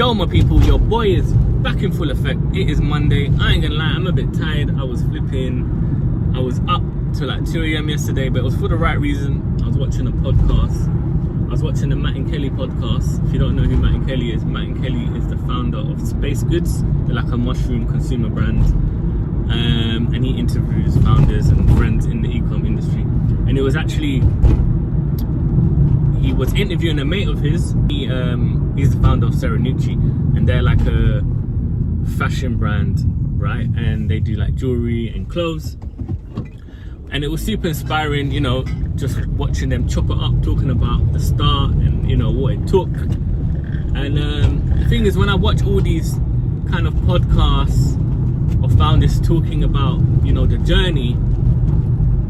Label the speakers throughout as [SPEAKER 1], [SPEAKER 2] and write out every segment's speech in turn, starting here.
[SPEAKER 1] Yo, my people, your boy is back in full effect. It is Monday. I ain't gonna lie, I'm a bit tired. I was up till like 2 a.m. yesterday, but it was for the right reason. I was watching a podcast. I was watching the Matt and Kelly podcast. If you don't know who Matt and Kelly is the founder of Space Goods. They're like a mushroom consumer brand. And he interviews founders and friends in the e-com industry. And it was actually, he was interviewing a mate of his. He's the founder of Serenucci, and they're like a fashion brand, right? And they do like jewelry and clothes. And it was super inspiring, you know, just watching them chop it up, talking about the start and, you know, what it took. And the thing is, when I watch all these kind of podcasts of founders talking about, you know, the journey,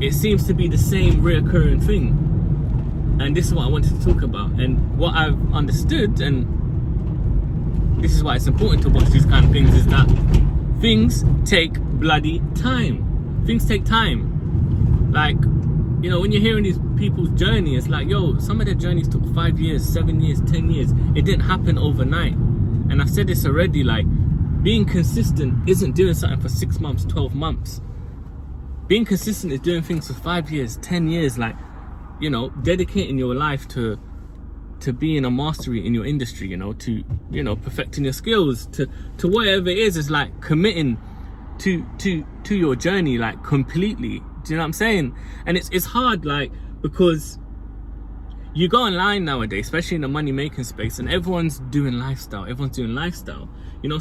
[SPEAKER 1] it seems to be the same reoccurring thing. And this is what I wanted to talk about. And what I've understood, and this is why it's important to watch these kind of things, is that things take bloody time. Things take time. Like, you know, when you're hearing these people's journey, it's like, yo, some of their journeys took 5 years, 7 years, 10 years. It didn't happen overnight. And I've said this already, like, being consistent isn't doing something for 6 months, 12 months. Being consistent is doing things for 5 years, 10 years, like, you know, dedicating your life to being a mastery in your industry, you know, to, you know, perfecting your skills, to whatever it is like committing to your journey, like, completely. Do you know what I'm saying? And it's hard, like, because you go online nowadays, especially in the money making space, and everyone's doing lifestyle. You know,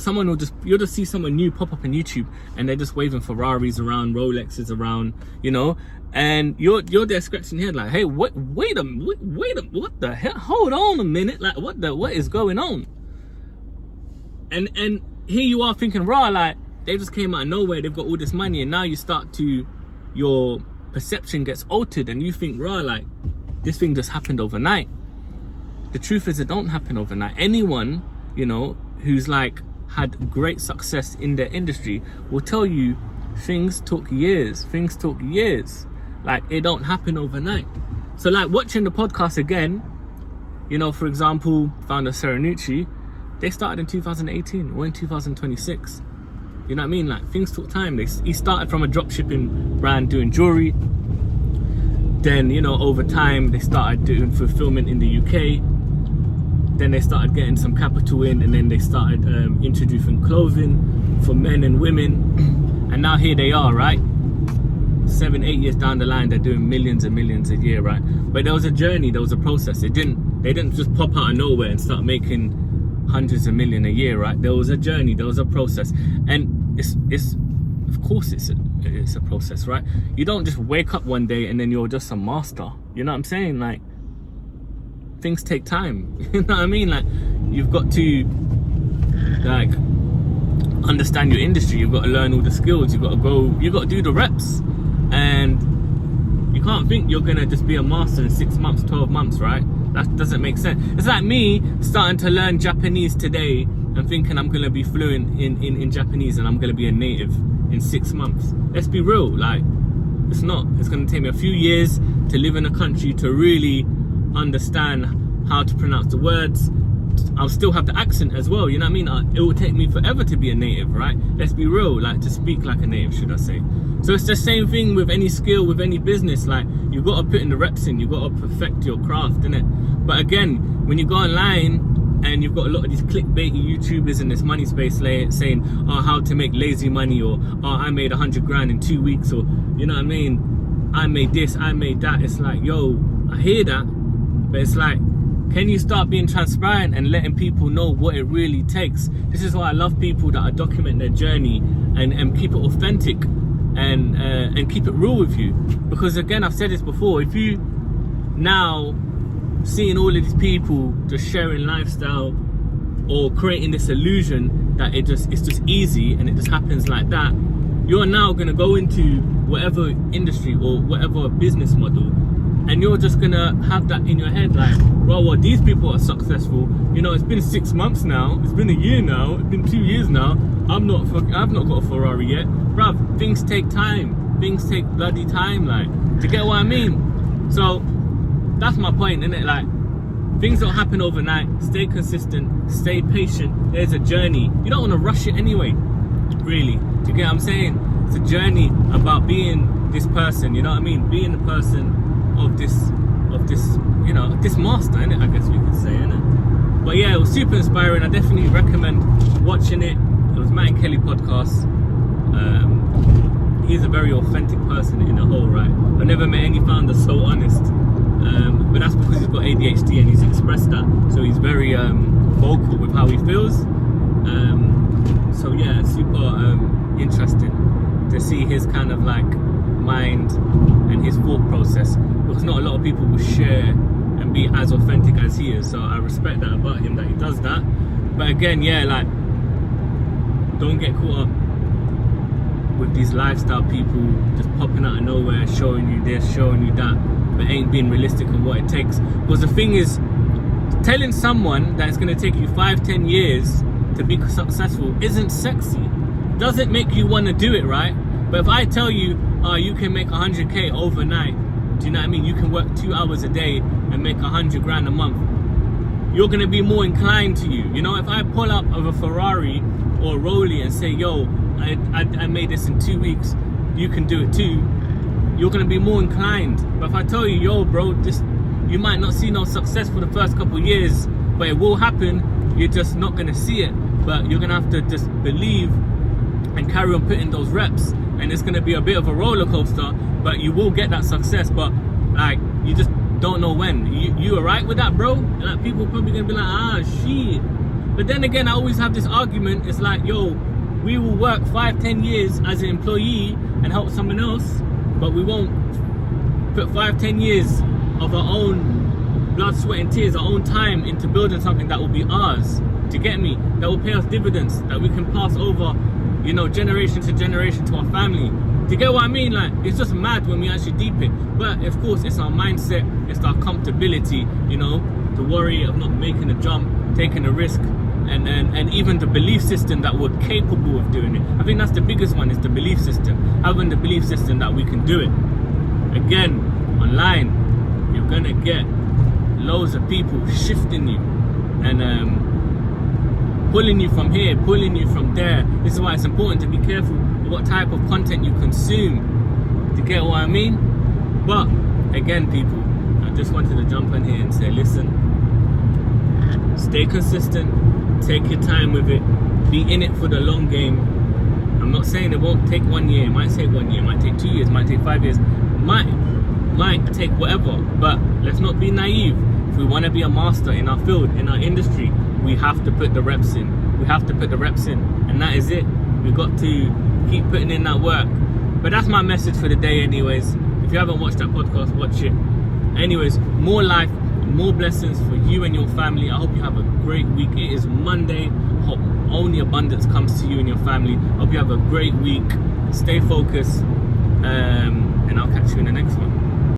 [SPEAKER 1] you'll just see someone new pop up on YouTube, and they're just waving Ferraris around, Rolexes around, you know, and you're there scratching your head like, hey, wait a what the hell? Hold on a minute, like, what is going on? And here you are thinking, raw, like, they just came out of nowhere, they've got all this money, and now your perception gets altered, and you think, raw, like, this thing just happened overnight. The truth is, it don't happen overnight. Anyone, you know, who's like had great success in their industry will tell you things took years. Like, it don't happen overnight. So, like, watching the podcast again, you know, for example, founder Serenucci, they started in 2018, we're in 2026. You know what I mean? Like, things took time. He started from a dropshipping brand doing jewelry. Then, you know, over time, they started doing fulfillment in the UK. Then they started getting some capital in, and then they started introducing clothing for men and women. And now here they are, right? 7-8 years down the line, they're doing millions and millions a year, right? But there was a journey, there was a process. They didn't just pop out of nowhere and start making hundreds of millions a year, right? There was a journey, there was a process. And it's of course it's a process, right? You don't just wake up one day and then you're just a master. You know what I'm saying? Like, things take time. You know what I mean? Like, you've got to, like, understand your industry. You've got to learn all the skills. You've got to do the reps. And you can't think you're gonna just be a master in 6 months, 12 months, right? That doesn't make sense. It's like me starting to learn Japanese today and thinking I'm gonna be fluent in Japanese and I'm gonna be a native in 6 months. Let's be real, like, it's not. It's gonna take me a few years to live in a country to really understand how to pronounce the words. I'll still have the accent as well, you know what I mean? It will take me forever to be a native, right? Let's be real, like, to speak like a native, should I say. So it's the same thing with any skill, with any business. Like, you've got to put in the reps in, you've got to perfect your craft, innit? But again, when you go online and you've got a lot of these clickbaity YouTubers in this money space saying, oh, how to make lazy money, or, oh, I made 100 grand in 2 weeks, or, you know what I mean? I made this, I made that. It's like, yo, I hear that, but it's like, can you start being transparent and letting people know what it really takes? This is why I love people that are documenting their journey and keep it authentic and keep it real with you. Because again, I've said this before, if you now seeing all of these people just sharing lifestyle or creating this illusion that it's just easy and it just happens like that, you're now gonna go into whatever industry or whatever business model, and you're just gonna have that in your head, like, well, these people are successful. You know, it's been 6 months now, it's been a year now, it's been 2 years now. I've not got a Ferrari yet, bruv. Things take time. Things take bloody time, like, to get what I mean. So that's my point, innit? Like, things don't happen overnight. Stay consistent, stay patient. There's a journey. You don't want to rush it anyway, really. Do you get what I'm saying? It's a journey about being this person, you know what I mean? Being the person of this, you know, this master, innit? I guess we could say, innit? But yeah, it was super inspiring. I definitely recommend watching it. It was Matt and Kelly podcast. He's a very authentic person in the whole, right? I've never met any founder so honest. But that's because he's got ADHD and he's expressed that. So he's very vocal with how he feels. So yeah, super interesting to see his kind of like mind and his thought process, because not a lot of people will share and be as authentic as he is. So I respect that about him, that he does that. But again, yeah, like, don't get caught up with these lifestyle people just popping out of nowhere, showing you this, showing you that, but ain't being realistic on what it takes. Because the thing is, telling someone that it's going to take you 5-10 years to be successful isn't sexy. Doesn't make you want to do it, right? But if I tell you, you can make 100k overnight, do you know what I mean? You can work 2 hours a day and make 100 grand a month. You're going to be more inclined to you. You know, if I pull up of a Ferrari or a Rollie and say, yo, I made this in 2 weeks, you can do it too, you're going to be more inclined. But if I tell you, yo bro, this, you might not see no success for the first couple of years, but it will happen, you're just not going to see it. But you're going to have to just believe and carry on putting those reps, and it's going to be a bit of a roller coaster, but you will get that success. But like, you just don't know when. You alright with that, bro? Like, people probably going to be like, shit. But then again, I always have this argument. It's like, yo, we will work 5-10 years as an employee and help someone else, but we won't put 5-10 years of our own blood, sweat and tears, our own time into building something that will be ours. Do you get me? That will pay us dividends, that we can pass over, you know, generation to generation to our family. Do you get what I mean? Like, it's just mad when we actually deep it. But of course, it's our mindset, it's our comfortability, you know, the worry of not making a jump, taking a risk, and even the belief system that we're capable of doing it. I think that's the biggest one, is the belief system. Having the belief system that we can do it. Again, online, you're gonna get loads of people shifting you and pulling you from here, pulling you from there. This is why it's important to be careful what type of content you consume. Do you get what I mean? But again, people, I just wanted to jump in here and say, listen, stay consistent, take your time with it, be in it for the long game. I'm not saying it won't take 1 year, it might take 1 year, it might take 2 years, it might take 5 years, might take whatever, but let's not be naive. If we want to be a master in our field, in our industry, we have to put the reps in. We have to put the reps in, and that is it. We've got to keep putting in that work. But that's my message for the day anyways. If you haven't watched that podcast, watch it. Anyways, more life, more blessings for you and your family. I hope you have a great week. It is Monday. Hope only abundance comes to you and your family. Hope you have a great week. Stay focused, and I'll catch you in the next one.